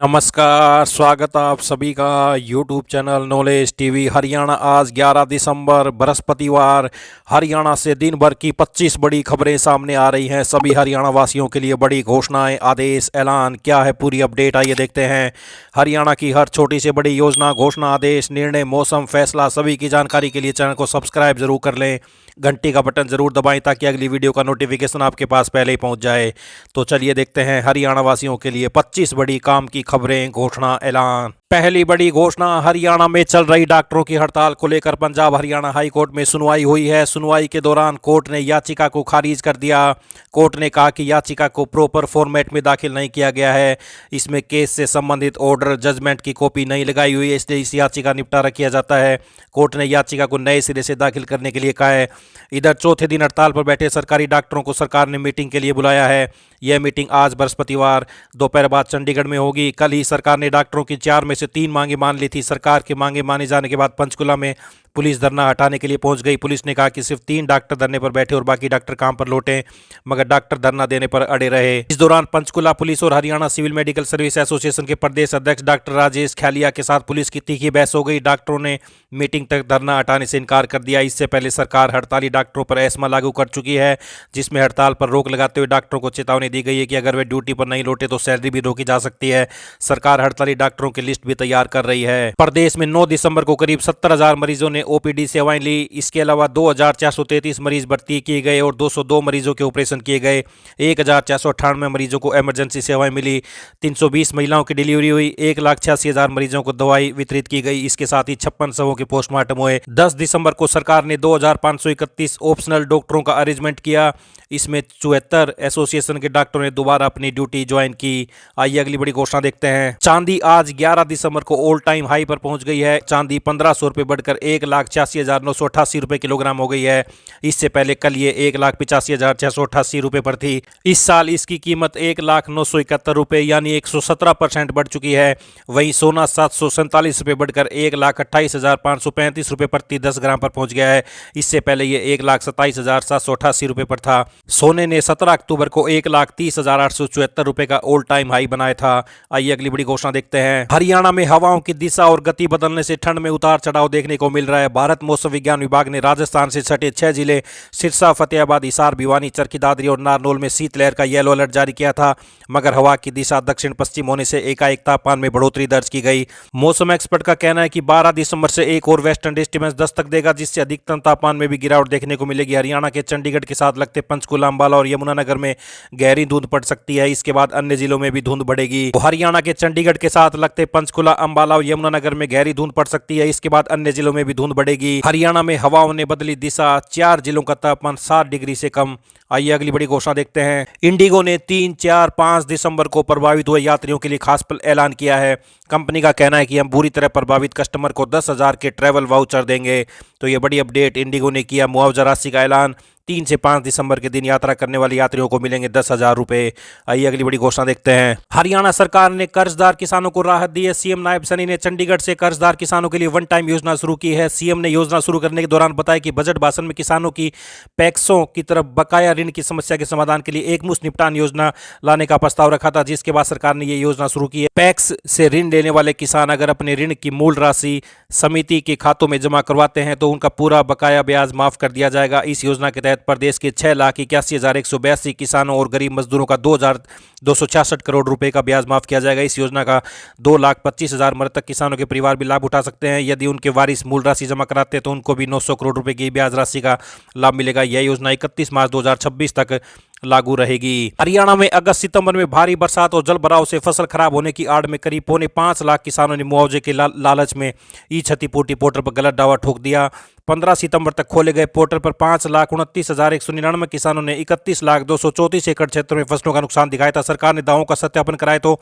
नमस्कार, स्वागत आप सभी का YouTube channel knowledge TV Haryana. आज 11 दिसंबर बृहस्पतिवार हरियाणा से दिन भर की 25 बड़ी खबरें सामने आ रही हैं। सभी हरियाणा वासियों के लिए बड़ी घोषणाएं, आदेश, ऐलान क्या है पूरी अपडेट आइए देखते हैं। हरियाणा की हर छोटी से बड़ी योजना, घोषणा, आदेश, निर्णय, मौसम, फैसला सभी की जानकारी के लिए चैनल को सब्सक्राइब जरूर कर लें, घंटी का बटन जरूर दबाएं ताकि अगली वीडियो का नोटिफिकेशन आपके पास पहले ही पहुंच जाए। तो चलिए देखते हैं हरियाणा वासियों के लिए 25 बड़ी काम की खबरें, घोषणा, ऐलान। पहली बड़ी घोषणा, हरियाणा में चल रही डॉक्टरों की हड़ताल को लेकर पंजाब हरियाणा हाई कोर्ट में सुनवाई हुई है। सुनवाई के दौरान कोर्ट ने याचिका को खारिज कर दिया। कोर्ट ने कहा कि याचिका को प्रॉपर फॉर्मेट में दाखिल नहीं किया गया है, इसमें केस से संबंधित ऑर्डर, जजमेंट की कॉपी नहीं लगाई हुई है, इसलिए इस याचिका निपटारा किया जाता है। कोर्ट ने याचिका को नए सिरे से दाखिल करने के लिए कहा है। इधर चौथे दिन हड़ताल पर बैठे सरकारी डॉक्टरों को सरकार ने मीटिंग के लिए बुलाया है। यह मीटिंग आज बृहस्पतिवार दोपहर बाद चंडीगढ़ में होगी। कल ही सरकार ने डॉक्टरों की 4 में से 3 मांगे मान ली थी। सरकार की मांगे माने जाने के बाद पंचकुला में पुलिस धरना हटाने के लिए पहुंच गई। पुलिस ने कहा कि सिर्फ 3 डॉक्टर धरने पर बैठे और बाकी डॉक्टर काम पर लौटे, मगर डॉक्टर धरना देने पर अड़े रहे। इस दौरान पंचकुला पुलिस और Haryana civil medical service association के प्रदेश अध्यक्ष डॉक्टर राजेश खैलिया के साथ पुलिस की तीखी बहस हो गई। डॉक्टरों ने मीटिंग तक धरना हटाने से इनकार कर दिया। इससे पहले सरकार हड़ताली डॉक्टरों पर एस्मा लागू कर चुकी है, जिसमें हड़ताल पर रोक लगाते हुए डॉक्टरों को चेतावनी दी गई है कि अगर वे ड्यूटी पर नहीं लौटे तो सैलरी भी रोकी जा सकती है। सरकार हड़ताली डॉक्टरों की लिस्ट भी तैयार कर रही है। प्रदेश में 9 दिसंबर को करीब 70,000 मरीजों ने ओपीडी सेवाएं ली। इसके अलावा 2,433 मरीज भर्ती किए गए और 202 मरीजों के ऑपरेशन किए गए। 1,498 मरीजों को इमरजेंसी सेवाएं मिली। 320 महिलाओं की डिलीवरी हुई। 1,86,000 मरीजों को दवाई वितरित की गई। इसके साथ ही 56 शवों के पोस्टमार्टम हुए। 10 दिसंबर को सरकार ने 2,531 ऑप्शनल डॉक्टरों का अरेंजमेंट किया। इसमें 74 एसोसिएशन के डॉक्टरों ने दोबारा अपनी ड्यूटी ज्वाइन की। आइए अगली बड़ी घोषणा देखते हैं। चांदी आज 11 दिसंबर को ऑल टाइम हाई पर पहुंच गई है। चांदी 1,500 रुपये बढ़कर 1,86,988 रुपये किलोग्राम हो गई है। इससे पहले कल ये 1,85,688 रुपये पर थी। इस साल इसकी कीमत 1,0971 रुपये यानी 117% बढ़ चुकी है। वहीं सोना 747 रुपये बढ़कर 1,28,535 रुपये प्रति 10 ग्राम पर पहुंच गया है। इससे पहले ये 1,27,788 रुपये पर था। सोने ने 17 अक्टूबर को 1,30,874 रुपये का ऑल टाइम हाई बनाया था। आइए अगली बड़ी घोषणा देखते हैं। हरियाणा में हवाओं की दिशा और गति बदलने से ठंड में उतार चढ़ाव देखने को मिल रहा है। भारत मौसम विज्ञान विभाग ने राजस्थान से सटे 6 जिले सिरसा, फतेहाबाद, हिसार, भिवानी, चरखी दादरी और नारनौल में शीतलहर का येलो अलर्ट जारी किया था, मगर हवा की दिशा दक्षिण पश्चिम होने से एकाएक तापमान में बढ़ोतरी दर्ज की गई। मौसम एक्सपर्ट का कहना है कि 12 दिसंबर से एक और वेस्टर्न डिस्टर्बेंस दस्तक देगा, जिससे अधिकतम तापमान में भी गिरावट देखने को मिलेगी। हरियाणा के चंडीगढ़ के साथ लगते पंचकुला, अंबाला और यमुनानगर में गहरी धुंध पड़ सकती है। इसके बाद अन्य जिलों में भी धुंध बढ़ेगी। हरियाणा के चंडीगढ़ के साथ लगते पंचकुला, अंबाला और यमुनानगर में गहरी धुंध पड़ सकती है। इसके बाद अन्य जिलों में भी धुंध बढ़ेगी। हरियाणा में हवाओं ने बदली दिशा, 4 जिलों का तापमान 7 डिग्री से कम। आइए अगली बड़ी घोषणा देखते हैं। इंडिगो ने 3, 4, 5 दिसंबर को प्रभावित हुए यात्रियों के लिए खास ऐलान किया है। कंपनी का कहना है कि हम बुरी तरह प्रभावित कस्टमर को 10,000 के ट्रैवल वाउचर देंगे। तो ये बड़ी अपडेट, इंडिगो ने किया मुआवजा राशि का ऐलान। 3 से 5 दिसंबर के दिन यात्रा करने वाले यात्रियों को मिलेंगे 10,000 रुपए। आइए अगली बड़ी घोषणा देखते हैं। हरियाणा सरकार ने कर्जदार किसानों को राहत दी है। सीएम नायब सैनी ने चंडीगढ़ से कर्जदार किसानों के लिए वन टाइम योजना शुरू की है। सीएम ने योजना शुरू करने के दौरान बताया कि बजट भाषण में किसानों की पैक्सों की तरफ बकाया ऋण की समस्या के समाधान के लिए एकमुश्त निपटान योजना लाने का प्रस्ताव रखा था, जिसके बाद सरकार ने यह योजना शुरू की है। पैक्स से ऋण लेने वाले किसान अगर अपने ऋण की मूल राशि समिति के खातों में जमा करवाते हैं तो उनका पूरा बकाया ब्याज माफ कर दिया जाएगा। इस योजना के तहत प्रदेश के 6,81,182 किसानों और गरीब मजदूरों का 2,266 करोड़ रुपए का ब्याज माफ किया जाएगा। इस योजना का 2,25,000 मृतक किसानों के परिवार भी लाभ उठा सकते हैं। यदि उनके वारिस मूल राशि जमा कराते हैं तो उनको भी 900 करोड़ रुपए की ब्याज राशि का लाभ मिलेगा। यह योजना 31 मार्च 2026 तक लागू रहेगी। हरियाणा में अगस्त सितंबर में भारी बरसात और जल भराव से फसल खराब होने की आड़ में करीब 5.25 लाख किसानों ने मुआवजे के लालच में ई क्षतिपूर्ति पोर्टल पर गलत दावा ठोक दिया। 15 सितंबर तक खोले गए पोर्टल पर 5,29,199 किसानों ने 31,234 एकड़ क्षेत्र में फसलों का नुकसान दिखाया था। सरकार ने दावों का सत्यापन कराए तो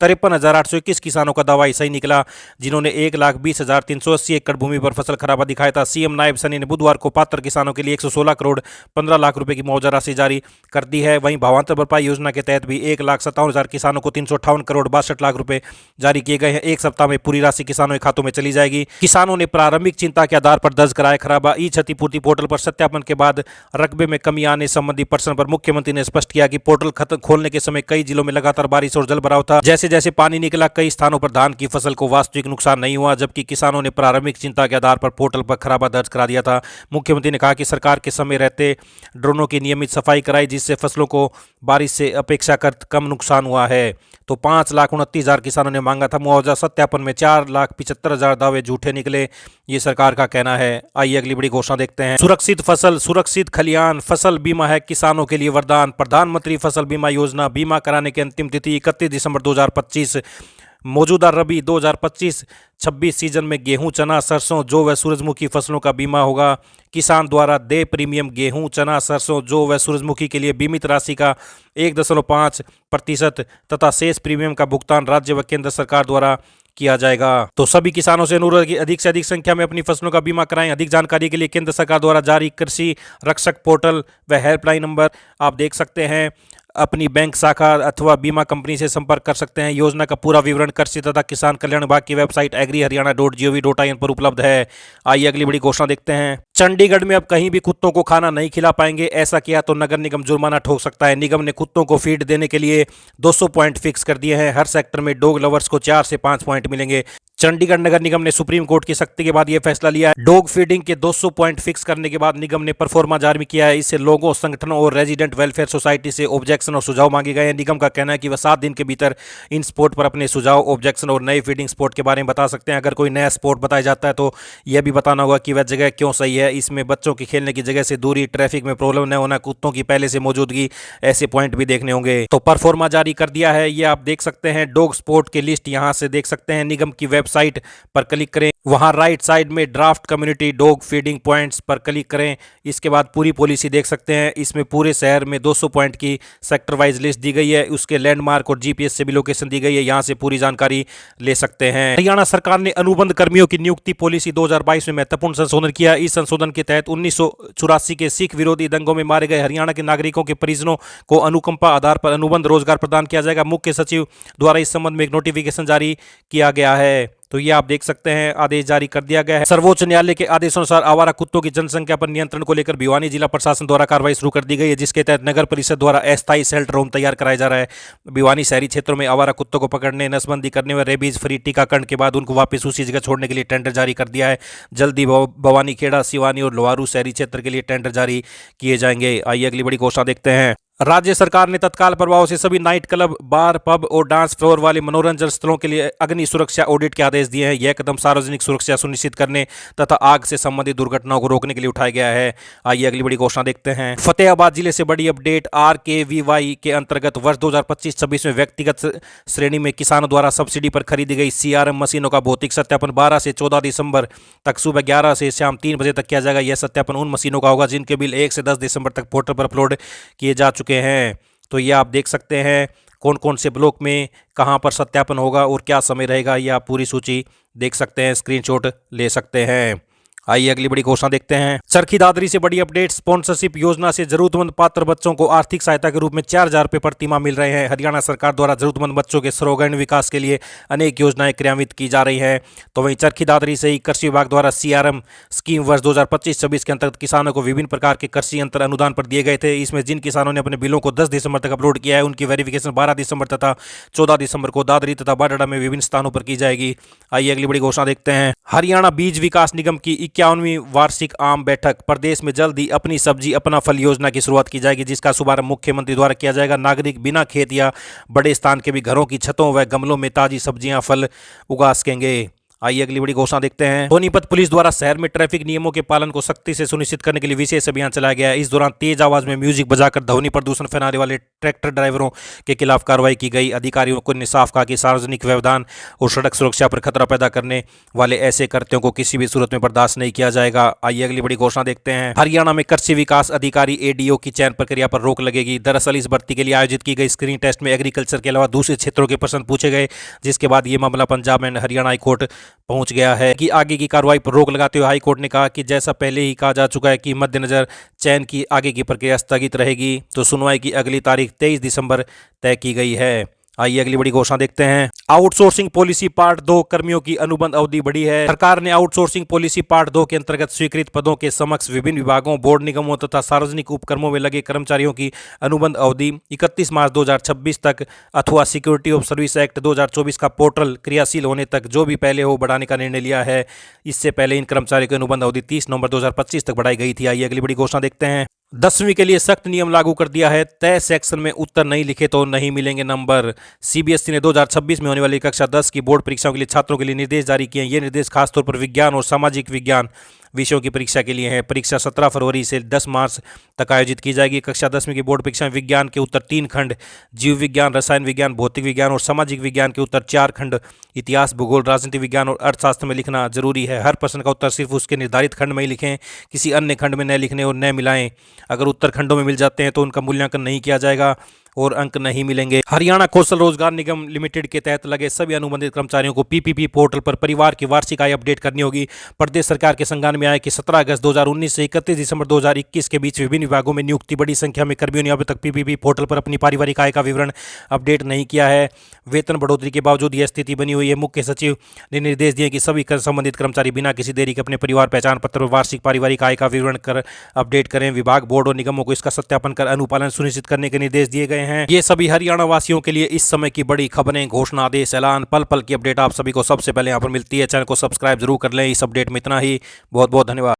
53,821 किसानों का दावा सही निकला, जिन्होंने 1,20,380 एकड़ भूमि पर फसल खराबा दिखाया था। सीएम नायब सैनी ने बुधवार को पात्र किसानों के लिए 116 करोड़ 15 लाख रुपए की मुआवजा राशि जारी कर दी है। वहीं भावांतर भरपाई योजना के तहत भी 1,57,000 किसानों को 358 करोड़ 62 लाख रुपए जारी किए गए हैं। एक सप्ताह में पूरी राशि किसानों के खातों में चली जाएगी। किसानों ने प्रारंभिक चिंता के आधार पर दर्ज कराया लाए खराबा। ई क्षतिपूर्ति पोर्टल पर सत्यापन के बाद रकबे में कमी आने संबंधी प्रश्न पर मुख्यमंत्री ने स्पष्ट किया कि पोर्टल खोलने के समय कई जिलों में लगातार बारिश और जल भराव था। जैसे जैसे पानी निकला कई स्थानों पर धान की फसल को वास्तविक नुकसान नहीं हुआ, जबकि किसानों ने प्रारंभिक चिंता के आधार पर पोर्टल पर खराबा दर्ज करा दिया था। मुख्यमंत्री ने कहा कि सरकार के समय रहते ड्रोनों की नियमित सफाई कराई, जिससे फसलों को बारिश से अपेक्षाकृत कम नुकसान हुआ है। तो 5,29,000 किसानों ने मांगा था मुआवजा, सत्यापन में 4,75,000 दावे झूठे निकले, ये सरकार का कहना है। आइए अगली बड़ी घोषणा देखते हैं। सुरक्षित फसल, सुरक्षित खलियान, फसल बीमा है किसानों के लिए वरदान। प्रधानमंत्री फसल बीमा योजना, बीमा कराने की अंतिम तिथि 31 दिसंबर 2025। मौजूदा रबी 2025-26 सीजन में गेहूं, चना, सरसों, जौ व सूरजमुखी फसलों का बीमा होगा। किसान द्वारा देय प्रीमियम गेहूं, चना, सरसों, जौ व सूरजमुखी के लिए बीमित राशि का 1.5% तथा शेष प्रीमियम का भुगतान राज्य व केंद्र सरकार द्वारा किया जाएगा। तो सभी किसानों से अनुरोध है कि अधिक से अधिक संख्या में अपनी फसलों का बीमा कराएं। अधिक जानकारी के लिए केंद्र सरकार द्वारा जारी कृषि रक्षक पोर्टल व हेल्पलाइन नंबर आप देख सकते हैं। अपनी बैंक शाखा अथवा बीमा कंपनी से संपर्क कर सकते हैं। योजना का पूरा विवरण कृषि तथा किसान कल्याण विभाग की वेबसाइट agriharyana.gov.in पर उपलब्ध है। आइए अगली बड़ी घोषणा देखते हैं। चंडीगढ़ में अब कहीं भी कुत्तों को खाना नहीं खिला पाएंगे, ऐसा किया तो नगर निगम जुर्माना ठोक सकता है। निगम ने कुत्तों को फीड देने के लिए 200 पॉइंट फिक्स कर दिए हैं। हर सेक्टर में डॉग लवर्स को 4 से 5 पॉइंट मिलेंगे। चंडीगढ़ नगर निगम ने सुप्रीम कोर्ट की सख्ती के बाद यह फैसला लिया है। डॉग फीडिंग के 200 पॉइंट फिक्स करने के बाद निगम ने परफॉर्मा जारी किया है। इससे लोगों, संगठनों और रेजिडेंट वेलफेयर सोसाइटी से ऑब्जेक्शन और सुझाव मांगे गए हैं। निगम का कहना है कि वह 7 दिन के भीतर इन स्पोर्ट पर अपने सुझाव, ऑब्जेक्शन और नए फीडिंग स्पोर्ट के बारे में बता सकते हैं। अगर कोई नया स्पोर्ट बताया जाता है तो यह भी बताना होगा कि वह जगह क्यों सही है। इसमें बच्चों की खेलने की जगह से दूरी, ट्रैफिक में प्रॉब्लम न होना, कुत्तों की पहले से मौजूदगी, ऐसे पॉइंट भी देखने होंगे। तो परफॉर्मा जारी कर दिया है, ये आप देख सकते हैं। डॉग स्पोर्ट की लिस्ट यहां से देख सकते हैं। निगम की वेबसाइट पर क्लिक करें, वहां राइट साइड में draft community dog feeding points पर क्लिक करें। इसके बाद पूरी पॉलिसी देख सकते हैं। इसमें पूरे शहर में 200 पॉइंट की सेक्टर वाइज लिस्ट दी गई है। उसके लैंडमार्क और जीपीएस से भी लोकेशन दी गई है, यहां से पूरी जानकारी ले सकते हैं। हरियाणा सरकार ने अनुबंध कर्मियों की नियुक्ति पॉलिसी 2022 में महत्वपूर्ण संशोधन किया। इस संशोधन के तहत 1984 के सिख विरोधी दंगों में मारे गए हरियाणा के नागरिकों के परिजनों को अनुकंपा आधार पर अनुबंध रोजगार प्रदान किया जाएगा। मुख्य सचिव द्वारा इस संबंध में एक नोटिफिकेशन जारी किया गया है। तो ये आप देख सकते हैं, आदेश जारी कर दिया गया है। सर्वोच्च न्यायालय के आदेशानुसार आवारा कुत्तों की जनसंख्या पर नियंत्रण को लेकर भिवानी जिला प्रशासन द्वारा कार्रवाई शुरू कर दी गई है, जिसके तहत नगर परिषद द्वारा अस्थायी शेल्टर होम तैयार कराया जा रहा है। भिवानी शहरी क्षेत्रों में आवारा कुत्तों को पकड़ने, नसबंदी करने व रेबीज फ्री टीकाकरण के बाद उनको वापस उसी जगह छोड़ने के लिए टेंडर जारी कर दिया है। जल्दी भवानी खेड़ा, सिवानी और लोहारू शहरी क्षेत्र के लिए टेंडर जारी किए जाएंगे। आइए अगली बड़ी घोषणा देखते हैं। राज्य सरकार ने तत्काल प्रभाव से सभी नाइट क्लब, बार, पब और डांस फ्लोर वाले मनोरंजन स्थलों के लिए अग्नि सुरक्षा ऑडिट के आदेश दिए हैं। यह कदम सार्वजनिक सुरक्षा सुनिश्चित करने तथा आग से संबंधित दुर्घटनाओं को रोकने के लिए उठाया गया है। आइए अगली बड़ी घोषणा देखते हैं। फतेहाबाद जिले से बड़ी अपडेट। RKVY के अंतर्गत वर्ष 2025-26 में व्यक्तिगत श्रेणी में किसानों द्वारा सब्सिडी पर खरीदी गई CRM मशीनों का भौतिक सत्यापन 12 से 14 दिसंबर तक सुबह 11 से शाम 3 बजे तक किया जाएगा। यह सत्यापन उन मशीनों का होगा जिनके बिल 1 से 10 दिसंबर तक पोर्टल पर अपलोड किए जा चुके हैं। तो ये आप देख सकते हैं कौन कौन से ब्लॉक में कहां पर सत्यापन होगा और क्या समय रहेगा, ये आप पूरी सूची देख सकते हैं, स्क्रीनशॉट ले सकते हैं। आइए अगली बड़ी घोषणा देखते हैं। चरखी दादरी से बड़ी अपडेट। स्पॉन्सरशिप योजना से जरूरतमंद पात्र बच्चों को आर्थिक सहायता के रूप में 4,000 रुपये प्रति माह मिल रहे हैं। हरियाणा सरकार द्वारा जरूरतमंद बच्चों के सर्वांगीण विकास के लिए अनेक योजनाएं क्रियान्वित की जा रही हैं। तो वहीं चरखी दादरी से ही कृषि विभाग द्वारा CRM स्कीम वर्ष 2025-26 के अंतर्गत किसानों को विभिन्न प्रकार के कृषि यंत्र अनुदान पर दिए गए थे। इसमें जिन किसानों ने अपने बिलों को 10 दिसंबर तक अपलोड किया है उनकी वेरिफिकेशन 12 दिसंबर तथा 14 दिसंबर को दादरी तथा बाडड़ा में विभिन्न स्थानों पर की जाएगी। आइए अगली बड़ी घोषणा देखते हैं। हरियाणा बीज विकास निगम की 51वीं वार्षिक आम बैठक। प्रदेश में जल्द ही अपनी सब्जी अपना फल योजना की शुरुआत की जाएगी, जिसका शुभारंभ मुख्यमंत्री द्वारा किया जाएगा। नागरिक बिना खेत या बड़े स्थान के भी घरों की छतों व गमलों में ताजी सब्जियां, फल उगा सकेंगे। आइए अगली बड़ी घोषणा देखते हैं। सोनीपत पुलिस द्वारा शहर में ट्रैफिक नियमों के पालन को सख्ती से सुनिश्चित करने के लिए विशेष अभियान चलाया गया है। इस दौरान तेज आवाज में म्यूजिक बजाकर ध्वनि प्रदूषण फैलाने वाले ट्रैक्टर ड्राइवरों के खिलाफ कार्रवाई की गई। अधिकारियों को साफ कहा कि सार्वजनिक व्यवधान और सड़क सुरक्षा पर खतरा पैदा करने वाले ऐसे कृत्यों को किसी भी सूरत में बर्दाश्त नहीं किया जाएगा। आइए अगली बड़ी घोषणा देखते हैं। हरियाणा में कृषि विकास अधिकारी ADO की चयन प्रक्रिया पर रोक लगेगी। दरअसल इस भर्ती के लिए आयोजित की गई स्क्रीनिंग टेस्ट में एग्रीकल्चर के अलावा दूसरे क्षेत्रों के प्रश्न पूछे गए, जिसके बाद ये मामला पंजाब एंड हरियाणा हाईकोर्ट पहुंच गया है कि आगे की कार्रवाई पर रोक लगाते हुए हाईकोर्ट ने कहा कि जैसा पहले ही कहा जा चुका है कि मद्देनजर चयन की आगे की प्रक्रिया स्थगित रहेगी। तो सुनवाई की अगली तारीख 23 दिसंबर तय की गई है। आइए अगली बड़ी घोषणा देखते हैं। आउटसोर्सिंग पॉलिसी पार्ट 2 कर्मियों की अनुबंध अवधि बढ़ी है। सरकार ने आउटसोर्सिंग पॉलिसी पार्ट 2 के अंतर्गत स्वीकृत पदों के समक्ष विभिन्न विभागों, बोर्ड, निगमों तथा सार्वजनिक उपक्रमों में लगे कर्मचारियों की अनुबंध अवधि 31 मार्च 2026 तक अथवा सिक्योरिटी ऑफ सर्विस एक्ट 2024 का पोर्टल क्रियाशील होने तक जो भी पहले हो बढ़ाने का निर्णय लिया है। इससे पहले इन कर्मचारियों की अनुबंध अवधि 30 नवंबर 2025 तक बढ़ाई गई थी। आइए अगली बड़ी घोषणा देखते हैं। 10वीं के लिए सख्त नियम लागू कर दिया है। तय सेक्शन में उत्तर नहीं लिखे तो नहीं मिलेंगे नंबर। सीबीएसई ने 2026 में होने वाली कक्षा 10 की बोर्ड परीक्षाओं के लिए छात्रों के लिए निर्देश जारी किए हैं। ये निर्देश खासतौर पर विज्ञान और सामाजिक विज्ञान विषयों की परीक्षा के लिए है। परीक्षा 17 फरवरी से 10 मार्च तक आयोजित की जाएगी। कक्षा 10वीं की बोर्ड परीक्षा में विज्ञान के उत्तर 3 खंड, जीव विज्ञान, रसायन विज्ञान, भौतिक विज्ञान और सामाजिक विज्ञान के उत्तर 4 खंड, इतिहास, भूगोल, राजनीति विज्ञान और अर्थशास्त्र में लिखना जरूरी है। हर प्रश्न का उत्तर सिर्फ उसके निर्धारित खंड में ही लिखें, किसी अन्य खंड में न लिखने और न मिलाएं। अगर उत्तर खंडों में मिल जाते हैं तो उनका मूल्यांकन नहीं किया जाएगा और अंक नहीं मिलेंगे। हरियाणा कौशल रोजगार निगम लिमिटेड के तहत लगे सभी अनुबंधित कर्मचारियों को पीपीपी पोर्टल पर परिवार की वार्षिक आय अपडेट करनी होगी। प्रदेश सरकार के संज्ञान में आया कि 17 अगस्त 2019 से 31 दिसंबर 2021 के बीच विभिन्न विभागों में नियुक्ति बड़ी संख्या में कर्मियों ने अभी तक पीपीपी पोर्टल पर अपनी पारिवारिक आय का विवरण अपडेट नहीं किया है। वेतन बढ़ोतरी के बावजूद यह स्थिति बनी हुई है। मुख्य सचिव ने निर्देश दिए कि सभी संबंधित कर्मचारी बिना किसी देरी के अपने परिवार पहचान पत्र और वार्षिक पारिवारिक आय का विवरण कर अपडेट करें। विभाग, बोर्ड और निगमों को इसका सत्यापन कर अनुपालन सुनिश्चित करने के निर्देश दिए गए हैं। ये सभी हरियाणा वासियों के लिए इस समय की बड़ी खबरें, घोषणा, आदेश, ऐलान, पल पल की अपडेट आप सभी को सबसे पहले यहाँ पर मिलती है। चैनल को सब्सक्राइब जरूर कर लें। इस अपडेट में इतना ही। बहुत बहुत धन्यवाद।